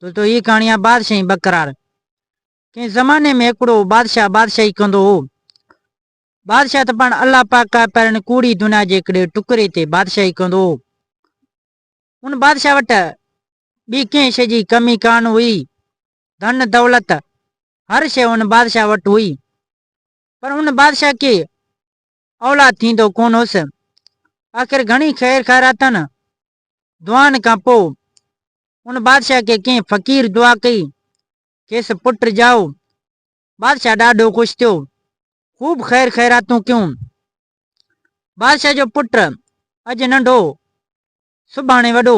तो ये कहानी आहे बादशाही बकरार। कंहिं ज़माने में हिकिड़ो बादशाह बादशाही कंदो हो। बादशाह त पाण अल्लाह पाक आहे, पर कूड़ी दुनिया जे हिकिड़े टुकड़े ते बादशाही कंदो हो। उन बादशाह वटि ॿी कंहिं शइ जी कमी कान हुई। धन दौलत हर शइ उन बादशाह वटि हुई, पर उन बादशाह खे औलाद थींदो कोन हुअसि। आख़िर घणी ख़ैर ख़ैरातनि दुआनि खां पोइ उन बादशाह खे कंहिं फ़क़ीर दुआ कई, खेसि पुट ॼाओ। बादशाह ॾाढो ख़ुशि थियो, ख़ूब ख़ैर ख़ैरातूं कयूं। बादशाह जो पुट अॼु नंढो सुभाणे वॾो,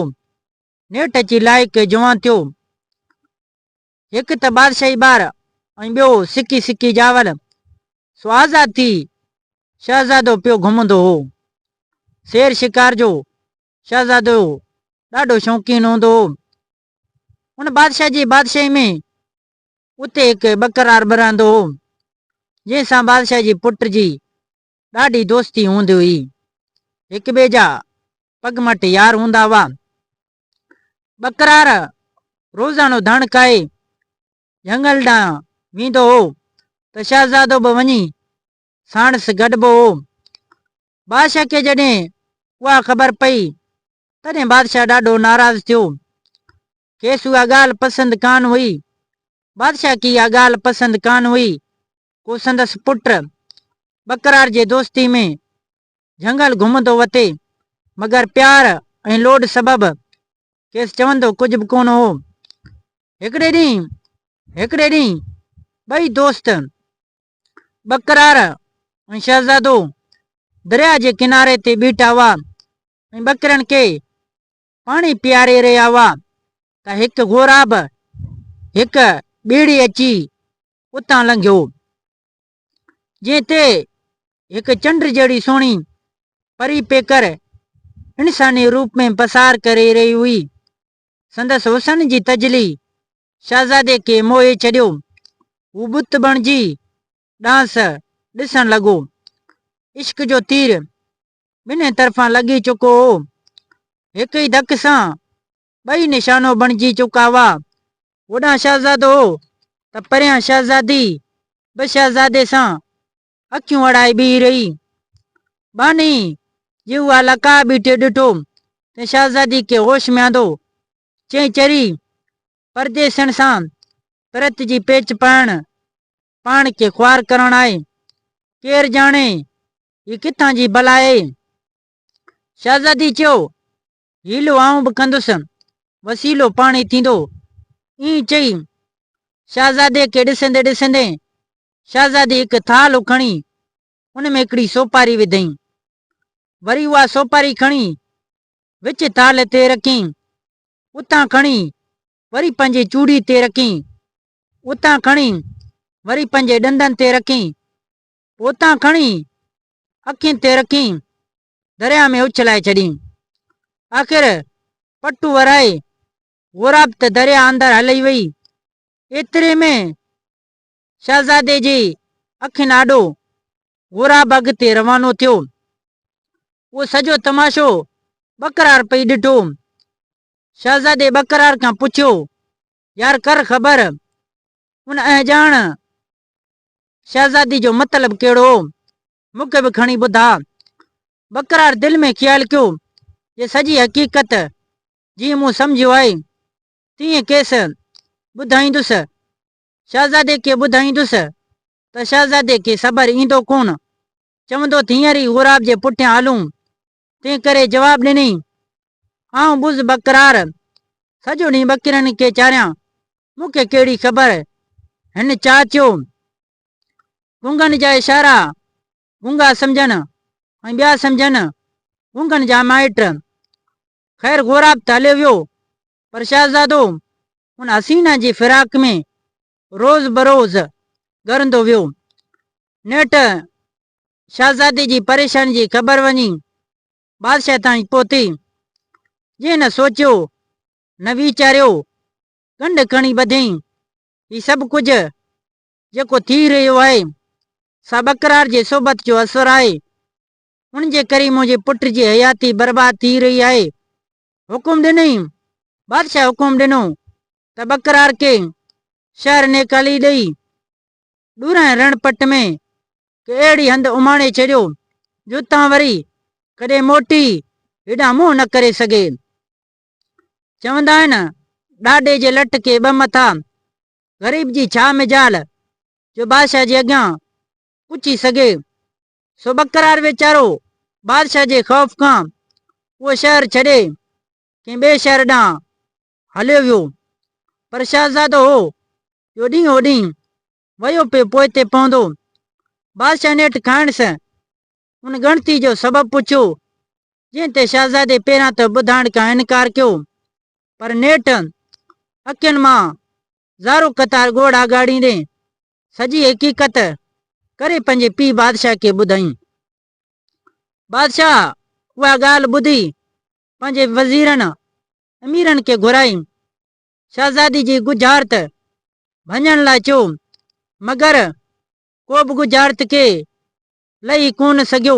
नेठ अची लाइक़ जवान थियो। हिकु त बादशाही ॿार ऐं ॿियो सिकी सिकी जावल, सो आज़ाद थी शहज़ादो पियो घुमंदो हो। शेर शिकार जो शहज़ादो ॾाढो शौक़ीन हूंदो हो। उन बादशाह जी बादशाही में उते हिकु बकरार बि रहंदो हो, जंहिंसां बादशाह जी पुट जी ॾाढी दोस्ती हूंदी हुई। हिक ॿिए जा पगमट यार हूंदा हुआ। बकरार रोज़ानो धण खाए जंगल ॾांहुं वेंदो हो, त शहज़ादो बि वञी साणसि गॾिबो हो। बादशाह खे जॾहिं उहा ख़बर पई, तॾहिं बादशाह ॾाढो नाराज़ थियो। खेसि उहा ॻाल्हि पसंदि कान हुई। बादशाह खे इहा ॻाल्हि पसंदि कान हुई को संदसि पुट बकरार जे दोस्ती में झंगल घुमंदो वते, मगर प्यार ऐं लोड सबबि खेसि चवंदो कुझु बि कोन हो। हिकिड़े ॾींहुं ॿई दोस्त बकरार ऐं शहज़ादो दरिया जे किनारे ते बीठा हुआ ऐं बकरनि खे पाणी पीआरे रहिया हुआ, त हिकु घोराब हिकु ॿेड़ी अची उतां लंघियो, जंहिं ते हिकु चंड जहिड़ी सुहिणी परी पेकर इंसानी रूप में पसार करे रही हुई। संदसि हुसन जी तजली शहज़ादे खे मोहे छॾियो। हू बुत बणिजी डांस ॾिसण लॻो। इश्क जो तीर ॿिन्ही तरफ़ां लॻी चुको हो। हिक ई धक सां ॿई निशानो बणिजी चुका हुआ। होॾां शहज़ादो हो त परियां शहज़ादी बि शहज़ादे सां अखियूं अड़ाए बीही रही। बानी जी उहा लका बीठे ॾिठो त शहज़ादी खे होश में आंदो। चई चरी परदेसण सां परत जी पेच पाइण पाण खे ख्वार करण आहे। केरु ॼाणे ही किथां जी भला आहे। शहज़ादी चयो, हीलो आऊं बि कंदुसि, वसीलो पाणे थींदो। ईअं चई शहज़ादे खे ॾिसंदे ॾिसंदे शहज़ादी हिकु थाल खणी उन में हिकिड़ी सोपारी विधई। वरी उहा सोपारी खणी विच थाल ते रखी, उतां खणी वरी पंहिंजी चूड़ी ते रखी, उतां खणी वरी पंहिंजे ॾंदनि ते रखी, उतां खणी अखियुनि ते रखी दरिया में उछलाए छॾी। आख़िर पटू वराए घोराब त दरिया अंदरि हली वई। एतिरे में शहज़ादे जी अखियुनि आॾो घोराब अॻिते रवानो थियो। उहो सॼो तमाशो बकरार पई ॾिठो। शहज़ादे बकरार खां पुछियो, यार कर ख़बर उन अजाण शहज़ादी जो मतिलबु कहिड़ो हो, मूंखे बि खणी ॿुधा। बकरार दिलि में ख़्यालु कयो जे सॼी हक़ीक़त जीअं मूं सम्झियो आहे तीअं केसि ॿुधाईंदुसि। शहज़ादे खे ॿुधाईंदुसि त शहज़ादे खे सबर ईंदो कोन। चवंदो त हींअर ई घोराब जे पुठियां हलूं। तंहिं करे जवाबु ॾिनई, आऊं बुज़ बकरार सॼो ॾींहुं बकरियुनि खे चारियां, मूंखे कहिड़ी ख़बर। हिन चाह चयो गुंगनि जा इशारा गुंगा सम्झनि ऐं ॿिया सम्झनि गुंगनि जा माइट। ख़ैर घोराब त हलियो वियो, पर शहज़ादो उन हसीना जी फिराक में रोज़ बरोज़ ॻरंदो वियो। नेठ शहज़ादी जी परेशानी जी ख़बर वञी बादशाह ताईं पहुती। जंहिं न सोचियो न वीचारियो गंढ खणी ॿधई। ही सभु कुझु जेको थी रहियो आहे सा बकरार जे सोबत जो असरु आहे। उन जे करे मुंहिंजे पुट जी हयाती बर्बाद थी रही आहे। हुकुम ॾिनई बादशाह हुकुम ॾिनो त बकरार के शहर ने कली ॾेई ॾूरहं रणपट में के अहिड़ी हंधि उमाणे छॾियो जो उतां वरी कॾहिं मोटी हेॾां मुंहुं न करे सघे। चवंदा आहिनि ॾाॾे जे लट के ॿ मथा, ग़रीब जी छा मिजाल जो बादशाह जे अॻियां पुछी सघे। सो बकरार वीचारो बादशाह जे ख़ौफ़ खां उहो शहर छॾे कंहिं ॿिए शहर ॾांहुं हलियो वियो। पर शहज़ादो हो जो ॾींहों ॾींहुं वयो पियो पोइते पवंदो। बादशाह नेठि खाइण सां उन गणती जो सबबु पुछियो, जंहिं ते शहज़ादे पहिरां त ॿुधाइण खां इनकार कयो, पर नेठि अखियुनि मां ज़ारो कतार ॻोढ़ आगाड़ींदे सॼी हक़ीक़त करे पंहिंजे पीउ बादशाह खे ॿुधाई। बादशाह उहा ॻाल्हि ॿुधी पंहिंजे वज़ीरनि अमीरनि खे घुराई शहज़ादी जी गुजारत भञण लाइ चयो, मगर को बि गुजारत खे लही कोन सघियो।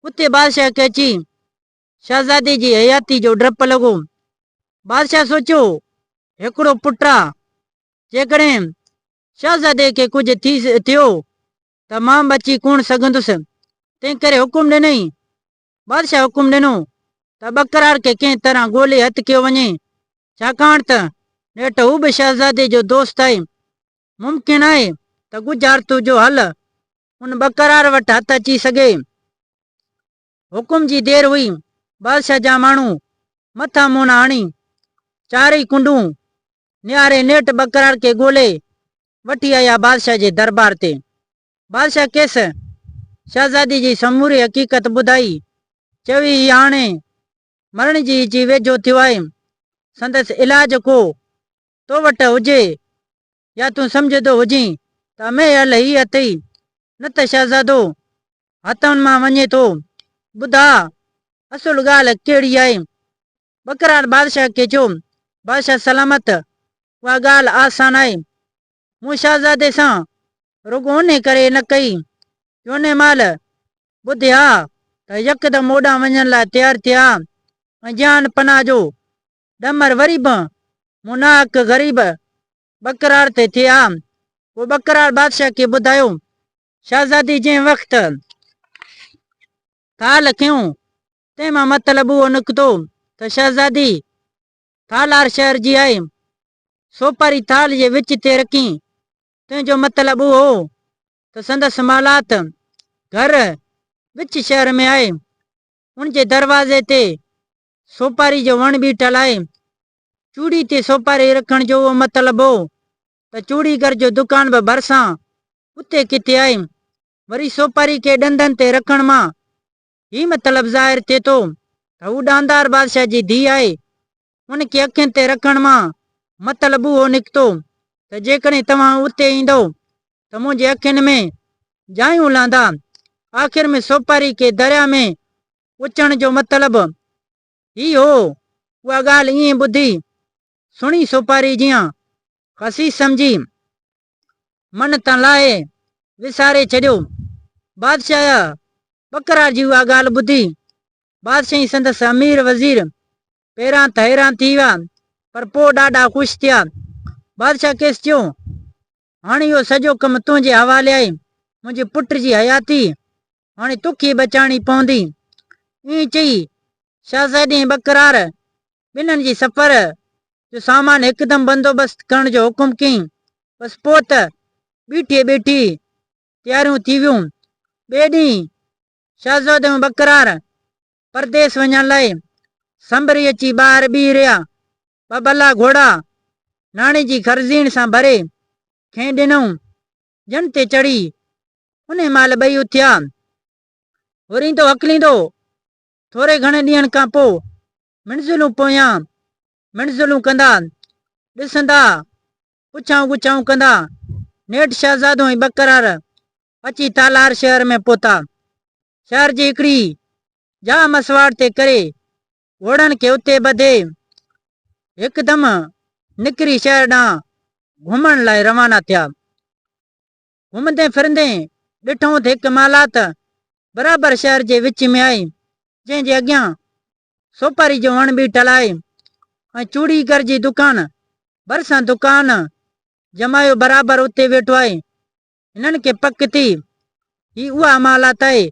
उते बादशाह खे अची शहज़ादी जी हयाती जो डपु लॻो। बादशाह सोचियो हिकिड़ो पुटु आहे, जेकॾहिं शहज़ादे खे कुझु थियो त मां बची कोन सघंदुसि। तंहिं करे हुकुम ॾिनई। बादशाह हुकुम ॾिनो त बकरार खे कंहिं तरह ॻोल्हे हथु कयो वञे, छाकाणि त नेठि हू बि शहज़ादे जो दोस्त आहे। मुमकिन आहे त गुजारतू जो हल उन बकरार वटि हथु अची सघे। हुकुम जी देरि हुई। बादशाह जा माण्हू मथा मुंहुं हणी चारई कुंडूं निहारे नेठि बकरार खे ॻोल्हे वठी आया बादशाह जे दरबार ते। बादशाह केस शहज़ादी जी समूरी हक़ीक़त ॿुधाई। चवी हाणे मरण जी वेझो थियो आहे। संदसि इलाज को तो वटि हुजे या तूं सम्झंदो हुजी त में हल ही अथई, न त शहज़ादो हथनि मां वञे थो। ॿुधा असुल ॻाल्हि कहिड़ी आहे। बकरार बादशाह खे चयो, बादशाह सलामत, उहा ॻाल्हि आसान आहे। मूं शहज़ादे सां रुगो उन करे न कई जो उन महिल ॿुधिया त यकदमि ओॾां वञण लाइ तयारु थिया ऐं जान पनाह जो ॾमर वरी बि मुनाक ग़रीब बकरार ते थिया। उहो बकरार बादशाह खे ॿुधायो। शहज़ादी जंहिं वक़्तु थाल खयूं तंहिं मां मतिलबु उहो निकितो त शहज़ादी थालार शहर जी आहे। सोपारी थाल जे विच ते रखी, तंहिंजो मतिलबु उहो हो त संदसि मालात घर विच शहर में आहे। उन जे दरवाज़े ते सोपारी जो वण बीठल आहे। चूड़ी ते सोपारी रखण जो उहो मतिलबु हो त चूड़ीगर जो दुकान बि भरिसां उते किथे आहे। वरी सोपारी खे ॾंदनि ते रखण मां ही मतिलबु ज़ाहिर थिए थो त हू ॾांदार बादशाह जी धीउ आहे। उनखे अखियुनि ते रखण मां मतिलबु उहो निकितो त जेकॾहिं तव्हां उते ईंदो त मुंहिंजे अखियुनि में जायूं लहंदा। आख़िर में सोपारी खे दरिया में उचण जो मतिलबु ही हो। उहा ॻाल्हि ईअं ॿुधी सुणी सोपारी जीअं खसी सम्झी मन तां लाहे विसारे छॾियो। बादशाह बकरार जी उहा ॻाल्हि ॿुधी बादशाही संदसि अमीर वज़ीर पहिरां त हैरान थी विया, पर पोइ ॾाढा ख़ुशि थिया। बादशाह केस चयो, हाणे इहो सॼो कमु तुंहिंजे हवाले आहे। मुंहिंजे पुट जी हयाती हाणे तोखे बचाइणी पवंदी। ईअं चई शहज़ादी बकरार ॿिन्हिनि जी सफ़र जो सामान हिकदमि बंदोबस्तु करण जो हुकुम कयईं। बसि पोइ त बीठी बीठी तयारियूं थी वियूं। ॿिए ॾींहुं शहज़ादो बकरार परदेस वञण लाइ संभरी अची ॿाहिरि बीह रहिया। ॿ भला घोड़ा नाणे जी ख़र्ज़ीण सां भरे खई ॾिनऊं। जन ते चढ़ी उन महिल ॿई उथिया। हुरींदो हकलींदो थोरे घणे ॾींहंनि खां पोइ मंज़िलूं पोयां मंज़िलूं कंदा, ॾिसंदा, पुछाऊं गुछाऊं कंदा, नेठि शहज़ादो ऐं बकरार अची तालार शहर में पहुता। शहर जी हिकिड़ी जा मसवाड़ ते करे घोड़नि खे उते ॿधे हिकदमि निकिरी शहर ॾांहुं घुमण लाइ रवाना थिया। घुमंदे फिरंदे ॾिठूं त हिकु मालात बराबरि शहर जे विच में आहे, जंहिंजे अॻियां सोपारी जो वण बीठल आहे ऐं चूड़ीगर जी दुकान भरिसां दुकान जमायो बराबरि उते वेठो आहे। हिननि खे पक थी ही उहा अमालात आहे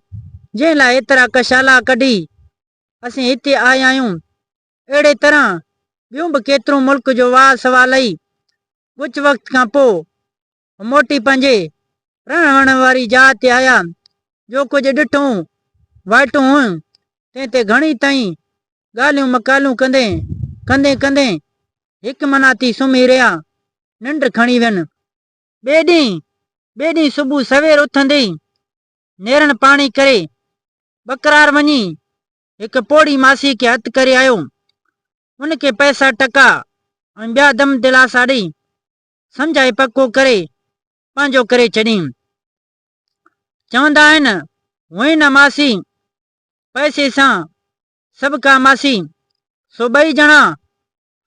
जंहिं लाइ एतिरा कशाला कढी असीं हिते आया आहियूं। अहिड़े तरह ॿियूं बि केतिरो मुल्क जो वाह सवाल लही कुझु वक़्त खां पोइ मोटी पंहिंजे रहण वहण वारी जाइ ते आया। जो कुझु ॾिठूं वाइटूं तंहिं ते घणी ताईं ॻाल्हियूं मकालियूं कंदे कंदे कंदे हिकु मना थी सुम्ही रहिया, निंड खणी वियनि। ॿिए ॾींहुं सुबुह सवेर उथंदे नेरन पाणी करे बकरार वञी हिकु पोड़ी मासी खे हथु करे आयो। उनखे पैसा टका ऐं ॿिया दम दिलासा ॾेई सम्झाए पको करे पंहिंजो करे छॾी। चवंदा आहिनि हुई न मासी पैसे सां सभु का मासी। सो ॿई ॼणा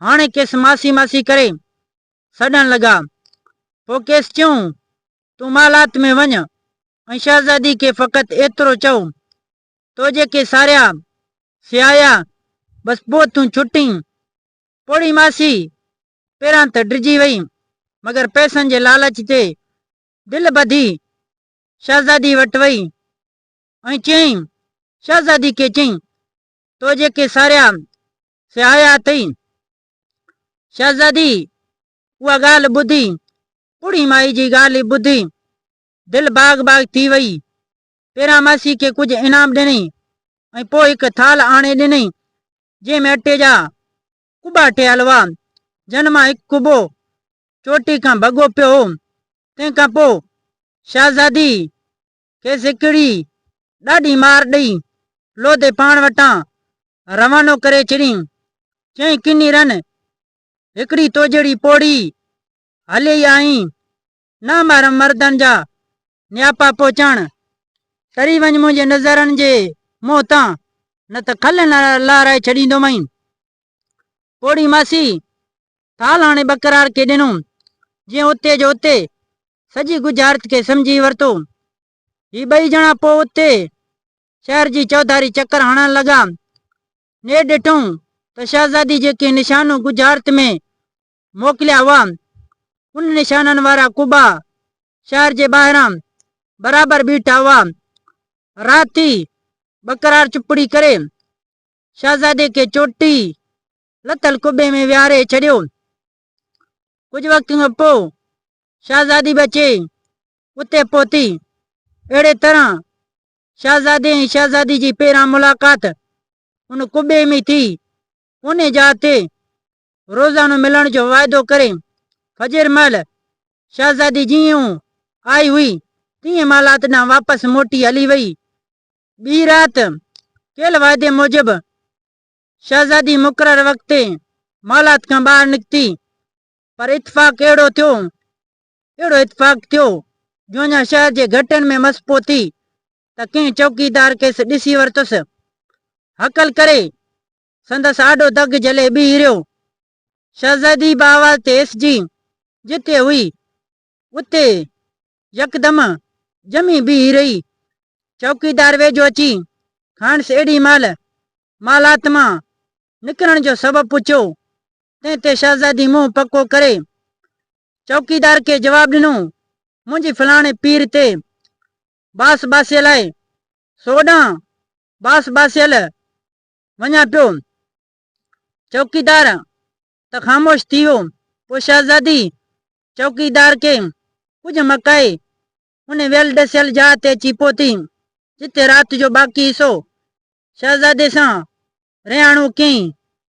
हाणे केस मासी मासी करे सॾण लॻा। पोइ केस चयूं तूं मालात में वञ ऐं शहज़ादी खे फ़क़ति एतिरो चओ तो जेके सारिया सियाया बस पोइ तूं छुटी। पोड़ी मासी पहिरां त डिॼी वई मगर पैसनि जे लालच ते दिलि ॿधी शहज़ादी वटि वई ऐं चयईं शहज़ादी खे चयईं तो जेके सारिया सियाया अथई। शहज़ादी उहा ॻाल्हि ॿुधी बुढ़ी माई जी ॻाल्हि ॿुधी दिलि बाग़ बाग़ थी वई। पहिरां मासी खे कुझु इनाम ॾिनई ऐं पोइ हिकु थाल आणे ॾिनई जंहिं में अटे जा कुॿा ठहियल हुआ। जन मां हिकु कुॿो चोटी खां भॻो पियो हो। तंहिंखां पोइ शहज़ादी खेसि हिकिड़ी ॾाढी मार ॾेई लोधे पाण वटां रवानो करे छॾी। चई किनी रन हिकिड़ी तो जहिड़ी पोड़ी हले ई आई न मार मर्दनि जा न्यापा पहुचाइण तरी वञ मुंहिंजे नज़रनि जे मुंहुं तां न त खल लाराए छॾींदोमई। पोड़ी मासी थाल हाणे बकरार खे ॾिनो जीअं उते जो उते सॼी गुजारत खे सम्झी वरितो। ही ॿई ॼणा पोइ उते शहर जी चौधारी चकर हणण लॻा। ने ॾिठूं त शहज़ादी जेके निशानूं गुजारत में मोकिलिया हुआ उन निशाननि वारा कुॿा शहर जे ॿाहिरां बराबरि बीठा हुआ। राति थी बकरार चुपड़ी करे शहज़ादे खे चोटी लथल कुॿे में विहारे छॾियो। कुझु वक़्त खां पोइ शहज़ादी बि अचे उते पहुती। अहिड़े तरह शहज़ादे ऐं शहज़ादी जी पहिरां मुलाक़ात उन कुॿे में थी। उन जाइ ते रोज़ानो मिलण जो वाइदो करे फजर महिल शहज़ादी जीअं आई हुई तीअं मालात ॾांहुं वापसि मोटी हली वई। ॿी राति कयल वाइदे मूजिबि शहज़ादी मुक़रर वक़्त ते मालात खां ॿाहिरि निकिती। पर इतफ़ाक़ अहिड़ो इतफ़ाक़ थियो जो अञा शहर जे घटनि में मस पहुती त कंहिं चौकीदार खेसि ॾिसी वरितुसि। हकल करे संदसि आॾो दग जले बीह रहियो। शहज़ादी बि आवाज़ ते एसिजी जिते हुई उते यकदम जमी बीह रही। चौकीदार वेझो अची खांडसि एॾी महिल मालात मां निकिरण जो सबबु पुछियो। तंहिं ते शहज़ादी मुंहुं पको करे चौकीदार खे जवाबु ॾिनो मुंहिंजी फलाणे पीर ते बास बासियल आहे सोॾां बास बासियल वञा पियो। चौकीदार त ख़ामोश थी वियो। पोइ शहज़ादी चौकीदार खे कुझु मकाए उन वियल ॾसियल जाइ ते अची पहुती जिते राति जो बाक़ी हिसो शहज़ादे सां रिहाणो कयईं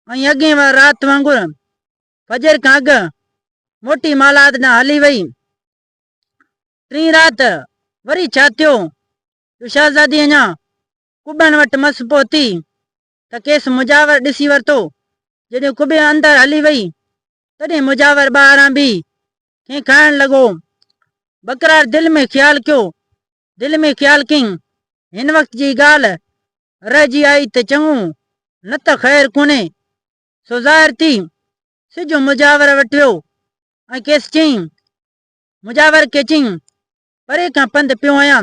ऐं अॻे राति वांगुरु फजर खां अॻु मोटी मालात ॾांहुं हली वई। टीं राति वरी छा थियो जो शहज़ादी अञा कुॿनि वटि मस पहुती त केसि मुजावर ॾिसी वरितो। जॾहिं कुॿे अंदरि हली वई तॾहिं मुजावर ॿाहिरां बि कंहिं खाइण लॻो। बकरार दिलि में ख़्यालु कयईं हिन वक़्त जी ॻाल्हि रहिजी आई त चङो न त ख़ैर कोन्हे। सो ज़ाहिर थी सिजो मुजावर वटि वियो ऐं केसि चयईं मुजावर खे चयईं परे खां पंधु पियो आहियां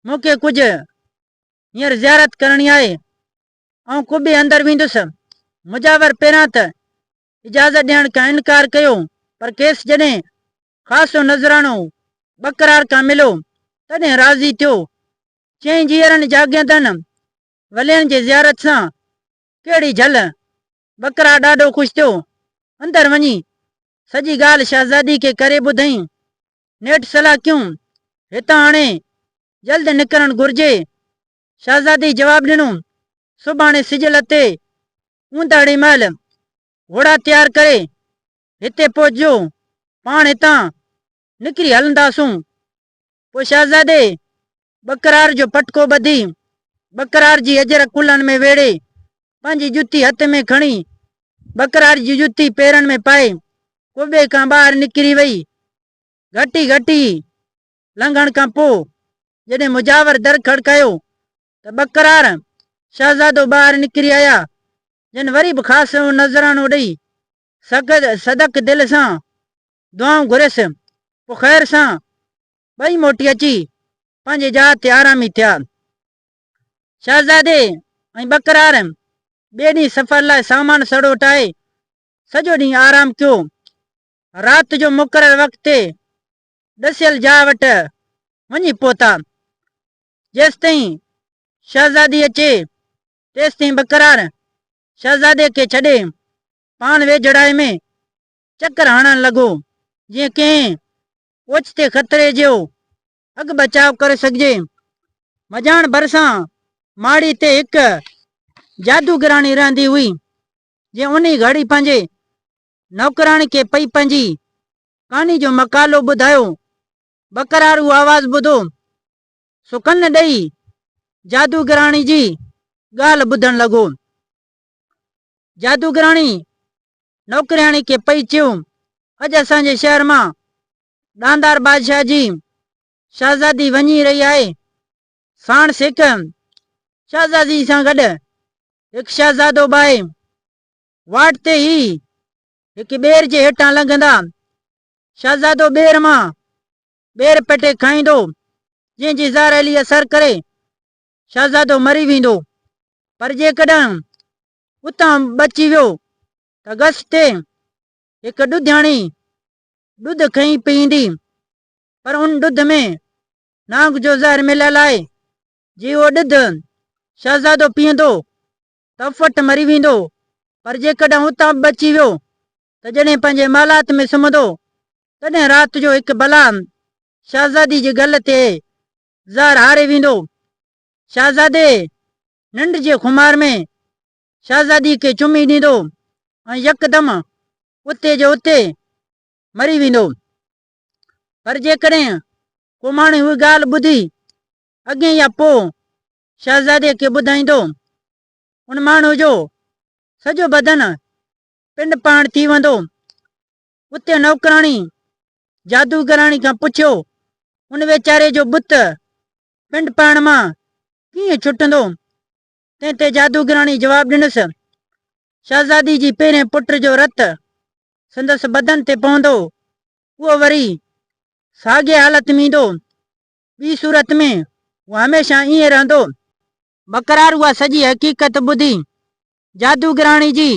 मूंखे कुझु हींअर ज़ियारत करणी आहे ऐं कुॿे अंदरि वेंदुसि। मुजावर पहिरां त इजाज़त ॾियण खां इनकार कयो। पर केस जॾहिं ख़ासो नज़रानो बकरार खां मिलियो तॾहिं राज़ी थियो। चईं जीअरनि जाॻियतनि वलियनि जी ज़ियारत सां कहिड़ी झल। बकरार ॾाढो ख़ुशि थियो। अंदरि वञी सॼी ॻाल्हि शहज़ादी खे करे ॿुधाई। नेठि सलाह कयूं हितां हाणे जल्द निकिरणु घुर्जे। शहज़ादी जवाबु ॾिनो सुभाणे सिज लथे ऊंदहि महिल घोड़ा तयारु करे हिते पहुचजो। पाण हितां निकिरी हलंदासूं। पोइ शहज़ादे बकरार जो पटको ॿधी बकरार जी अजर कुल्हनि में वेड़े पंहिंजी जुती हथ में खणी बकरार जी जुती पेरनि में पाए कुॿे खां ॿाहिरि निकिरी वई। घटी घटी लंघण खां पोइ जॾहिं मुजावर दर खड़कायो त बकरार शहज़ादो ॿाहिरि निकिरी आया। जन वरी बि ख़ासि नज़रानो ॾेई सदक दिलि सां दुआऊं घुरियसि। पोइ ख़ैर सां ॿई मोटी अची पंहिंजे जहाज़ ते आरामी थिया। शहज़ादे ऐं बकरार ॿिए ॾींहुं सफ़र लाइ सामान सड़ो ठाहे सॼो ॾींहुं आराम कयो। राति जो मुक़ररु वक़्त ते ॾसियल जाइ वटि वञी पहुता। जेसि ताईं शहज़ादी अचे तेसि ताईं बकरार शहज़ादे खे छॾे पान वेझड़ाए में चकर हणणु लॻो जीअं कंहिं ओचिते ख़तरे जो अॻु बचाव करे सघिजे। मझाण भरिसां माड़ी ते हिकु जादूगराणी रहंदी हुई। जीअं उन घड़ी पंहिंजे नौकराणी खे पई पंहिंजी कहानी जो मकालो ॿुधायो। बकरार उहा आवाज़ ॿुधो सो कन ॾेई जादूगराणी जी ॻाल्हि ॿुधण लॻो। जादूगराणी नौकराणी खे पई चयो अॼु असांजे शहर मां ॾांदार बादशाह जी शहज़ादी वञी रही आहे। साणसि हिकु शहज़ादी सां गॾु हिकु शहज़ादो बि आहे। वाट ते ई हिकु ॿेर जे हेठां लंघंदा शहज़ादो ॿेर मां ॿेर पटे खाईंदो जंहिंजी ज़हरीली असर करे शहज़ादो मरी वेंदो। पर जेकॾहिं उतां बची वियो त गस ते हिकु ॾुधाणी ॾुध खई पींदी। पर उन ॾुध में नांग जो ज़हर मिलियल आहे। जी उहो ॾुध शहज़ादो पीअंदो त फट मरी वेंदो। पर जेकॾहिं उतां बची वियो त जॾहिं पंहिंजे मालात में सुम्हंदो तॾहिं राति जो हिकु भला शहज़ादी जी गल ते ज़हर हारे वेंदो। शहज़ादे निंड जे खुमार में शहज़ादी खे चुमी ॾींदो ऐं यकदमि उते जो उते मरी वेंदो। पर जेकॾहिं को माण्हू उहा ॻाल्हि ॿुधी अॻे या पोइ शहज़ादे खे ॿुधाईंदो उन माण्हू जो सॼो बदन पिंड पाण थी वेंदो। उते नौकराणी जादूगराणी खां पुछियो उन वीचारे जो बुत पिंड पाण मां कीअं छुटंदो। तंहिं ते जादूगराणी जवाबु ॾिनसि शहज़ादी जी पहिरें पुट जो रत संदसि बदन ते पवंदो उहो वरी साॻिए हालत में ईंदो। ॿी सूरत में उहो हमेशह ईअं रहंदो। बकरार उहा सॼी हक़ीक़त ॿुधी जादूगराणी जी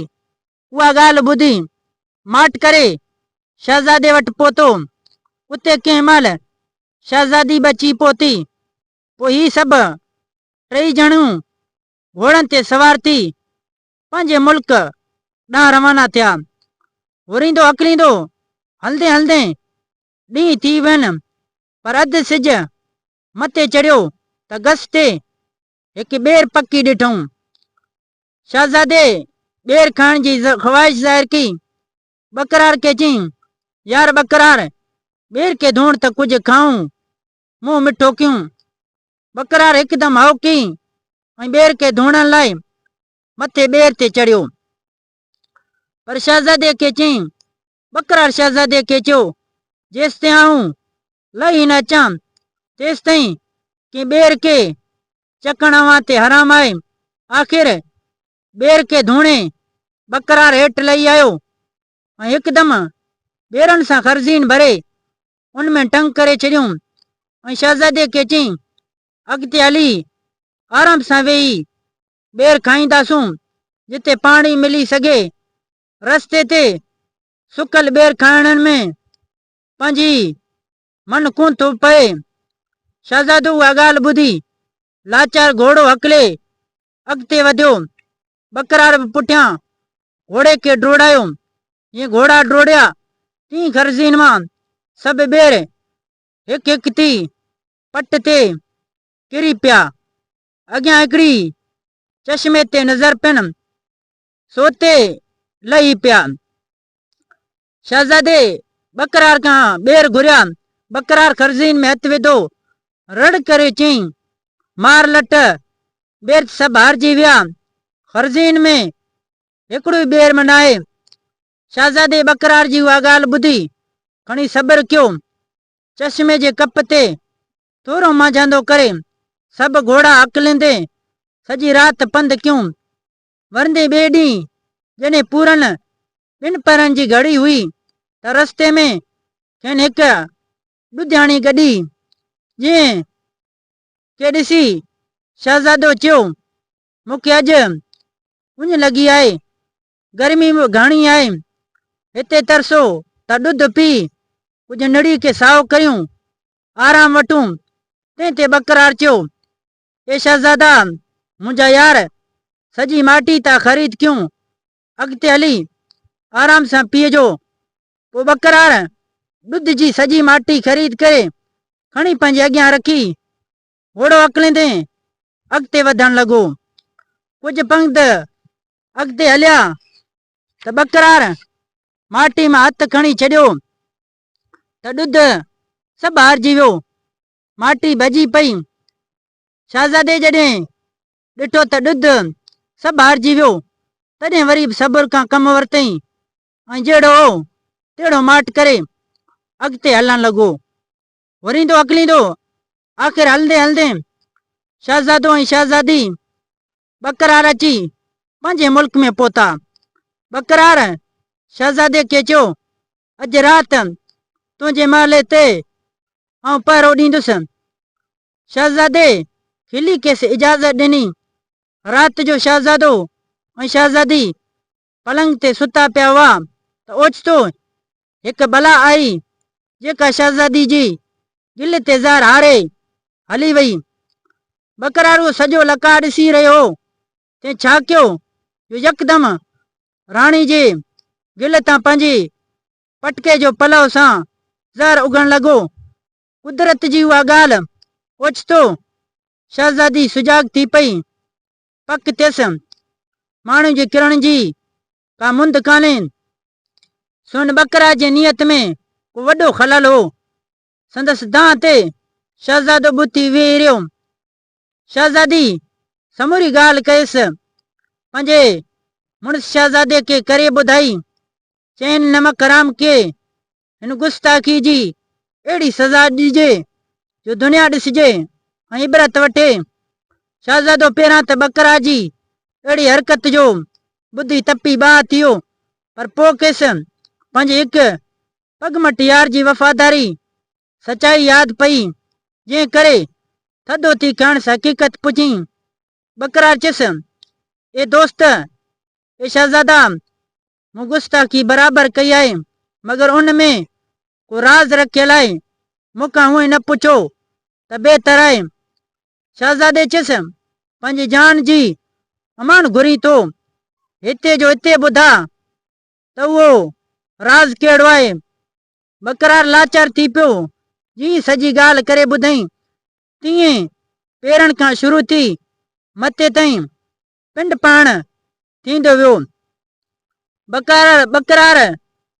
उहा ॻाल्हि ॿुधी माट करे शहज़ादे वटि पहुतो। उते कंहिं महिल शहज़ादी बची पहुती। पोइ ही सभु टई ॼणियूं घोड़नि ते सवार थी पंहिंजे मुल्क ॾांहुं रवाना थिया। हुरींदो अकलींदो हलंदे हलंदे ॾींहं थी वियनि। पर अधु सिज मथे चढ़ियो त गस ते हिकु ॿेर पकी ॾिठऊं। शहज़ादे ॿेर खाइण जी ख़्वाहिश ज़ाहिर की। बकरार खे चयईं यार बकरार ॿेर खे धोण त कुझु खाऊं मुंहुं मिठो कयूं। बकरार हिकदमि हौकी ऐं ॿेर खे धोइण लाइ मथे ॿेर ते चढ़ियो। पर शहज़ादे खे चयईं बकरार शहज़ादे खे चयो जेसि ताईं आऊं लही न अचां तेसि ताईं कि ॿेर खे चकण अव्हां ते हराम आहे। आख़िर ॿेर खे धोणे बकरार हेठि लही आयो ऐं हिकदमि ॿेरनि सां ख़र्ज़ीन भरे उन में टंग करे छॾियूं ऐं शहज़ादे खे चयईं अॻिते हली आराम सां वेही ॿेर खाईंदासूं जिते पाणी मिली सघे रस्ते ते सुकल बेर खाइण में पंहिंजी मन कोन थो पए। शहज़ादो उहा ॻाल्हि ॿुधी लाचार घोड़ो हकले अॻिते वधियो। बकरार बि पुठियां घोड़े खे डोड़ायो। जीअं घोड़ा डोड़िया तीअं ख़र्ज़ीन मां सभु ॿेर हिकु हिकु थी पट ते किरी पिया। अॻियां हिकिड़ी चश्मे ते नज़र पिन सोते लही पिया। शहज़ादे बकरार खां ॿेर घुरिया। बकरार ख़र्ज़ीन में हथ विधो, रड़ करे चयईं, मार लट, ॿेर सभु हारजी विया। ख़र्ज़ीन में हिकिड़ो ई ॿेर मनाए। शहज़ादे बकरार जी उहा ॻाल्हि ॿुधी खणी सब्र कयो। चश्मे जे कप ते थोरो मंझंदो करे सभु घोड़ा हकलींदे सॼी राति पंधु कयूं। वरंदे ॿिए ॾींहुं जॾहिं पूरन ॿिनि परनि जी घड़ी हुई त रस्ते में खेनि हिकु ॾुधियाणी गॾी। जीअं के ॾिसी शहज़ादो चयो, मूंखे अॼु उञ लॻी आहे, गर्मी बि घणी आहे, हिते तरसो त ॾुध पी कुझु नड़ी खे साओ करियूं, आराम वठूं। तंहिं ते बकरार चयो, ए शहज़ादा, मुंहिंजा यार सॼी माटी था ख़रीद कयूं, अॻिते हली आराम सां पीअजो। पोइ बकरार ॾुध जी सॼी माटी ख़रीद करे खणी पंहिंजे अॻियां रखी घोड़ो हकलींदे अॻिते वधण लॻो। कुझु पंध अॻिते हलिया त बकरार माटी मां हथ खणी छॾियो त ॾुध सभु हारजी वियो, माटी भॼी पई। शहज़ादे जॾहिं ॾिठो त ॾुध सभु हारजी वियो तॾहिं वरी बि सब्र खां कमु वरितई ऐं जहिड़ो हो तहिड़ो माठ करे अॻिते हलण लॻो। वरींदो हकलींदो आख़िर हलंदे हलंदे शहज़ादो ऐं शहज़ादी बकरार अची पंहिंजे मुल्क में पहुता। बकरार शहज़ादे खे चयो, अॼु राति तुंहिंजे महल ते आउं पहिरो ॾींदुसि। शहज़ादे खिली खेसि इजाज़त ॾिनी। राति जो शहज़ादो ऐं शहज़ादी पलंग ते सुता पिया हुआ त ओचितो हिकु बला आई जेका शहज़ादी जी दिलि ते ज़हर हारे हली वई। बकरार उहो सॼो लका ॾिसी रहियो हो। तंहिं छा कयो जो यकदमि राणी जे गिल तां पंहिंजे पटके जो पलव सां ज़हर उगण लॻो। कुदरत जी उहा ॻाल्हि ओचितो शहज़ादी सुजाग थी पई। पक थियसि माण्हू जे किरण जी का मुंद कान्हे। सुन बकरा जे नियत में को वॾो खलल हो। संदसि दांह ते शहज़ादो बुती वेही रहियो। शहज़ादी समूरी ॻाल्हि कयसि, पंहिंजे मुड़ुसि शहज़ादे खे करे ॿुधाई। चैन नमक हराम खे हिन गुस्ताखी जी अहिड़ी सज़ा ॾिजे जो दुनिया ॾिसिजे ऐं इबरत वठे। शहज़ादो पहिरां त बकरा जी अहिड़ी हरकत जो ॿुधी तपी बाहि थियो, पर पोइ खेसि पंहिंजे हिकु पगमट यार जी वफ़ादारी सचाई यादि पई, जंहिं करे थधो थी खणण हक़ीक़त पुछी। बकरार चयसि, ए दोस्त, ए शहज़ादा, मूं गुस्ताखी बराबरि कई आहे, मगर उन में को राज़ रखियल आहे, मूंखां हूअं न पुछो त बहितर आहे। शहज़ादे चयसि, पंहिंजी जान जी अमान घुरी थो, हिते जो हिते ॿुधा त उहो राज़ कहिड़ो आहे। बकरार लाचार थी पियो। जीअं सॼी ॻाल्हि करे ॿुधई तीअं पेरनि खां शुरू थी मथे ताईं पिंड पाण थींदो वियो। बकरार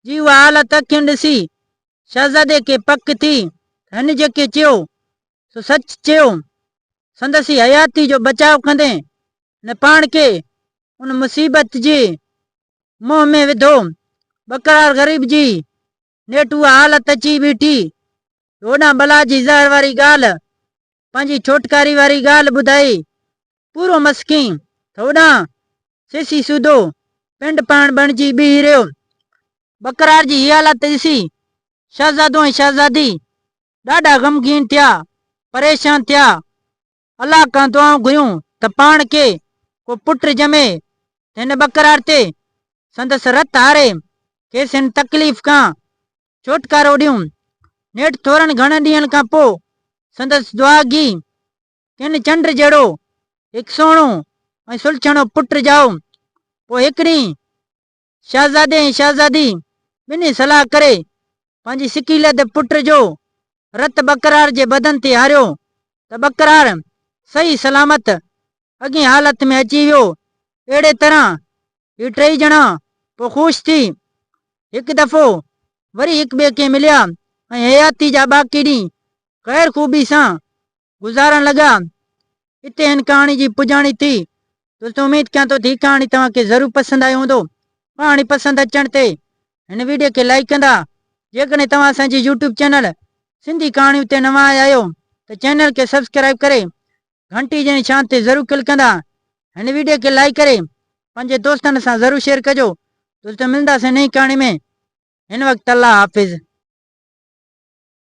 जी उहा हालत अखियुनि ॾिसी शहज़ादे खे पक थी हिन जेके चयो सो सच चयो। संदसि हयाती जो बचाव कंदे न पाण खे उन मुसीबत जे मुंहं में विधो। बकरार ग़रीब जी नेठि उहा हालत अची बीठी। होॾां बला जी ज़हर वारी ॻाल्हि, पंहिंजी छोटकारी वारी ॻाल्हि ॿुधाई पूरो मस्की, होॾां सिसी सूदो पिंड पाण बणिजी बीही रहियो। बकरार जी हीअ हालत ॾिसी शहज़ादो ऐं शहज़ादी ॾाढा ग़मगीन थिया, परेशान थिया। अलाह खां दुआऊं घुरियूं त पाण खे को पुट ॼमे। हिन बकरार ते संदसि रत हारे खेसि हिन तकलीफ़ खां छुटकारो ॾियूं। नेठि थोरनि घणनि ॾींहंनि खां पोइ संदसि दुआगी किन चंड जहिड़ो हिकु सुहिणो ऐं सुलछणो पुटु ॼाओ। पोइ हिकु ॾींहुं शहज़ादे ऐं शहज़ादी ॿिन्ही सलाह करे पंहिंजी सिकीलद पुट जो रत बकरार जे बदन ते हारियो त बकरार सही सलामत अॻी हालत में अची वियो। अहिड़े तरह ही टई ॼणा पोइ ख़ुशि थी हिकु दफ़ो वरी हिक ॿिए खे मिलिया ऐं हयाती जा बाक़ी ॾींहं ख़ैर ख़ूबी सां गुज़ारण लॻा। हिते हिन कहाणी जी पुॼाणी थी। दोस्तों उम्मीद कयां थो ही कहाणी तव्हांखे ज़रूरु पसंदि आयो हूंदो। कहाणी पसंदि अचण ते हिन वीडियो खे लाइक कंदा। जेकॾहिं तव्हां असांजे यूट्यूब चैनल सिंधी कहाणियूं ते नवां आया आहियो त चैनल खे सब्सक्राइब करे घंटी जे निशान ते ज़रूरु क्लिक कंदा। हिन वीडियो खे लाइक करे पंहिंजे दोस्तनि सां ज़रूरु शेयर कजो। दोस्तों मिलंदासीं नई कहाणी में। हिन वक़्तु अल्लाह हाफ़िज़।